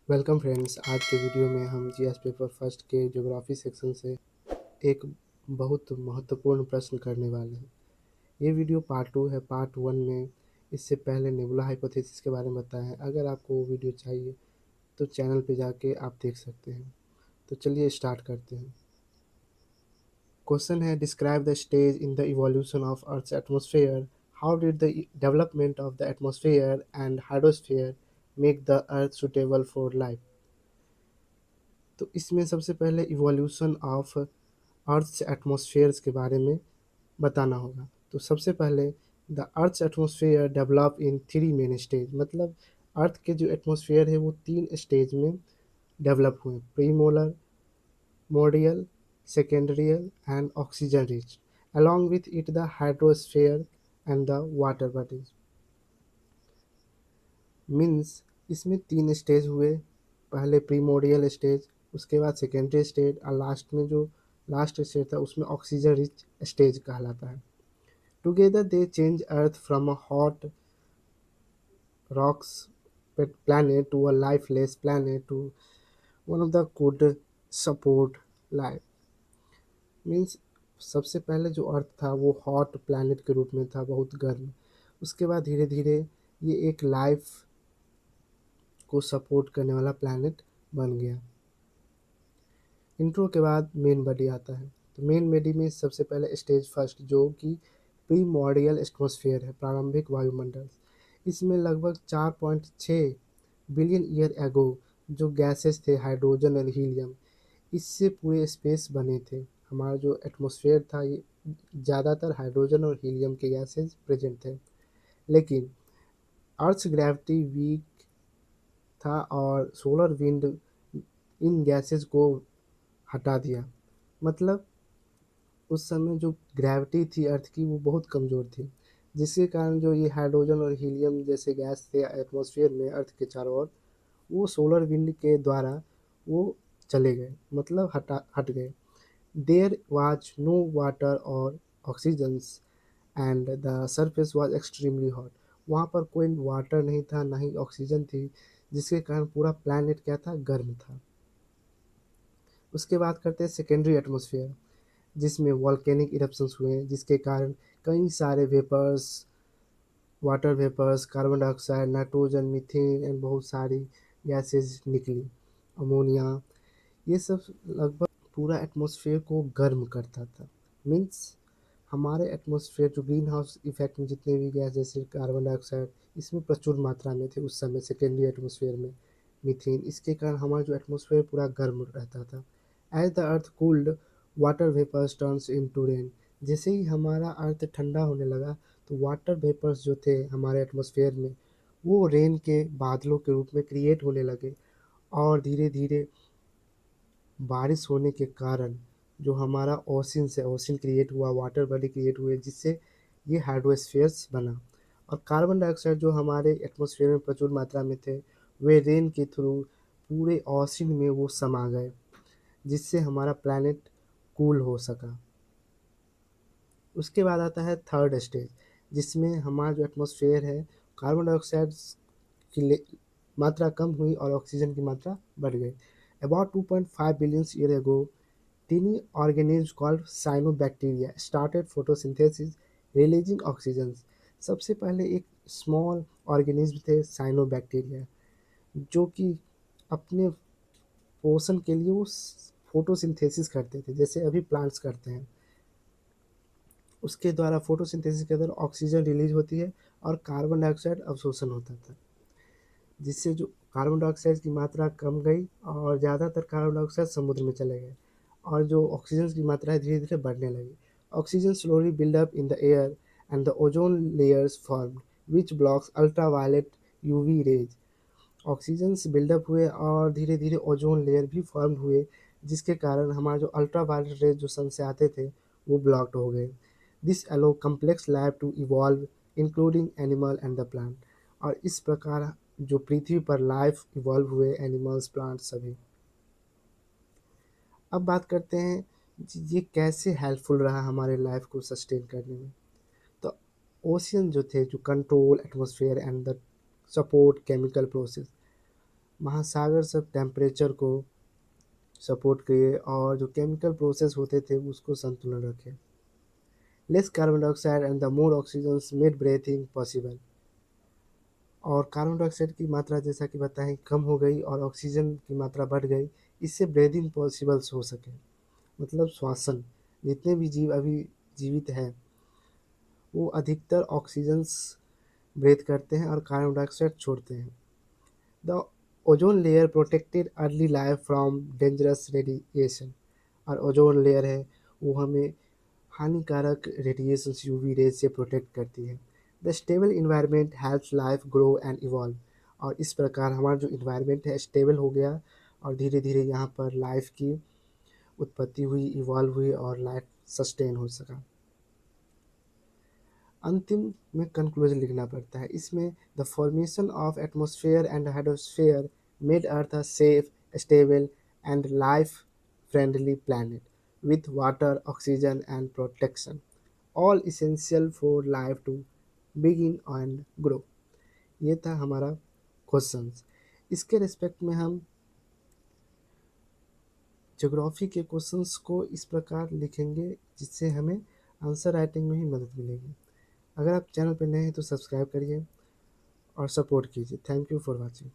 Welcome friends. आज के video में हम जीएस पेपर फर्स्ट के ज्योग्राफी सेक्शन से एक बहुत महत्वपूर्ण प्रश्न करने वाले हैं। ये वीडियो पार्ट 2 है। पार्ट 1 में इससे पहले नेबुला हाइपोथेसिस के बारे में बताया है। अगर आपको वो वीडियो चाहिए तो चैनल पे जाके आप देख सकते हैं। तो चलिए स्टार्ट करते हैं। क्वेश्चन है, describe the stage in the evolution of earth's atmosphere. How did the development of the atmosphere and hydrosphere make the earth suitable for life. तो इसमें सबसे पहले इवोल्यूशन ऑफ अर्थ एटमॉस्फेयर्स के बारे में बताना होगा। तो सबसे पहले the earth atmosphere develop in three main stage, मतलब अर्थ के जो एटमॉस्फेयर है वो तीन स्टेज में डेवलप हुए: प्रीमोलर, मोडियल, secondary and oxygen rich, along with it the hydrosphere and the water bodies। Means इसमें तीन स्टेज हुए। पहले प्रीमोडियल स्टेज, उसके बाद सेकेंडरी स्टेज और लास्ट में जो लास्ट स्टेज था उसमें ऑक्सीजन रिच स्टेज कहलाता है। Together they change earth from a hot rocks planet to a lifeless planet to one of the could support life। Means सबसे पहले जो अर्थ था वो हॉट प्लैनेट के रूप में था, बहुत गर्म। उसके बाद धीरे धीरे ये एक लाइफ को सपोर्ट करने वाला प्लैनेट बन गया। इंट्रो के बाद मेन बॉडी आता है। तो मेन बॉडी में सबसे पहले स्टेज फर्स्ट जो कि प्रीमॉर्डियल एटमॉस्फेयर है, प्रारंभिक वायुमंडल। इसमें लगभग 4.6 बिलियन ईयर एगो जो गैसेस थे हाइड्रोजन और हीलियम, इससे पूरे स्पेस बने थे। हमारा जो एटमॉस्फेयर था ये ज़्यादातर हाइड्रोजन और हीलियम के गैसेस प्रेजेंट थे। लेकिन अर्थ ग्रेविटी वीक था और सोलर विंड इन गैसेस को हटा दिया। मतलब उस समय जो ग्रेविटी थी अर्थ की वो बहुत कमज़ोर थी, जिसके कारण जो ये हाइड्रोजन और हीलियम जैसे गैस थे एटमॉस्फेयर में अर्थ के चारों ओर, वो सोलर विंड के द्वारा वो चले गए, मतलब हट गए। देयर वाज नो वाटर और oxygens and the surface was extremely hot. वहाँ पर कोई वाटर नहीं था, ना ही ऑक्सीजन थी, जिसके कारण पूरा प्लैनेट क्या था, गर्म था। उसके बाद करते हैं सेकेंडरी एटमॉस्फेयर, जिसमें वॉल्केनिक इरप्शंस हुए जिसके कारण कई सारे vapours, water vapours, carbon dioxide, nitrogen, methane and बहुत सारी गैसेज निकली, अमोनिया। ये सब लगभग पूरा एटमॉस्फेयर को गर्म करता था। मीन्स हमारे एटमॉस्फेयर जो ग्रीन हाउस इफेक्ट में जितने भी गैस जैसे कार्बन डाइऑक्साइड इसमें प्रचुर मात्रा में थे उस समय सेकेंडरी एटमॉस्फेयर में, मीथेन, इसके कारण हमारा जो एटमॉस्फेयर पूरा गर्म रहता था। As the earth cooled water vapours turns into rain. जैसे ही हमारा अर्थ ठंडा होने लगा तो वाटर वेपर्स जो थे हमारे एटमॉस्फेयर में वो रेन के बादलों के रूप में क्रिएट होने लगे, और धीरे धीरे बारिश होने के कारण जो हमारा ओशन से ओशन क्रिएट हुआ, वाटर बॉडी क्रिएट हुए, जिससे ये हाइड्रोस्फीयर्स बना। और कार्बन डाइऑक्साइड जो हमारे एटमॉस्फेयर में प्रचुर मात्रा में थे वे रेन के थ्रू पूरे ओशन में वो समा गए, जिससे हमारा प्लैनेट कूल हो सका। उसके बाद आता है थर्ड स्टेज, जिसमें हमारा जो एटमॉस्फेयर है कार्बन डाइऑक्साइड की मात्रा कम हुई और ऑक्सीजन की मात्रा बढ़ गई। About 2.5 billion year ago tiny organisms called cyanobacteria started photosynthesis releasing oxygen। सबसे पहले एक स्मॉल ऑर्गेनिज्म थे साइनोबैक्टीरिया, जो कि अपने पोषण के लिए वो फोटोसिंथेसिस करते थे जैसे अभी प्लांट्स करते हैं। उसके द्वारा फोटोसिंथेसिस के द्वारा ऑक्सीजन रिलीज होती है और कार्बन डाइऑक्साइड अवशोषण होता था, जिससे जो कार्बन डाइऑक्साइड की मात्रा कम गई और ज़्यादातर कार्बन डाइऑक्साइड समुद्र में चले गए, और जो ऑक्सीजन की मात्रा है धीरे धीरे बढ़ने लगी। Oxygen slowly build up in the air and the ozone layers formed which blocks ultraviolet UV rays. Oxygen build up हुए और धीरे धीरे ओजोन लेयर भी फॉर्म हुए, जिसके कारण हमारे जो अल्ट्रावायलेट रेज जो सन से आते थे वो ब्लॉक्ड हो गए। This allow complex life to evolve including animal and the plant. और इस प्रकार जो पृथ्वी पर लाइफ इवॉल्व हुए, एनिमल्स, प्लांट सभी। अब बात करते हैं ये कैसे हेल्पफुल रहा हमारे लाइफ को सस्टेन करने में। तो ओशियन जो थे जो control atmosphere and the support chemical process. महासागर सब टेम्परेचर को सपोर्ट किए और जो केमिकल प्रोसेस होते थे उसको संतुलन रखे। Less carbon dioxide and the more oxygen made breathing possible. और कार्बन डाइऑक्साइड की मात्रा जैसा कि बताएं कम हो गई और ऑक्सीजन की मात्रा बढ़ गई, इससे ब्रीदिंग पॉसिबल्स हो सके, मतलब श्वासन। जितने भी जीव अभी जीवित हैं वो अधिकतर ऑक्सीजन्स ब्रीथ करते हैं और कार्बन डाइऑक्साइड छोड़ते हैं। The ozone layer protected early life from dangerous radiation. और ओजोन लेयर है वो हमें हानिकारक रेडिएशंस यूवी रेज से प्रोटेक्ट करती है। The stable environment helps life grow and evolve. और इस प्रकार हमारा जो इन्वायरमेंट है स्टेबल हो गया और धीरे धीरे यहाँ पर लाइफ की उत्पत्ति हुई, इवॉल्व हुई और लाइफ सस्टेन हो सका। अंतिम में कंक्लूजन लिखना पड़ता है इसमें। The formation of atmosphere and hydrosphere made earth a safe, stable and life friendly planet with water, oxygen and protection, all essential for life to begin and grow। ये था हमारा क्वेश्चंस। इसके रिस्पेक्ट में हम ज्योग्राफी के questions को इस प्रकार लिखेंगे जिससे हमें आंसर राइटिंग में ही मदद मिलेगी। अगर आप चैनल पर नए हैं तो सब्सक्राइब करिए और सपोर्ट कीजिए। Thank you for watching.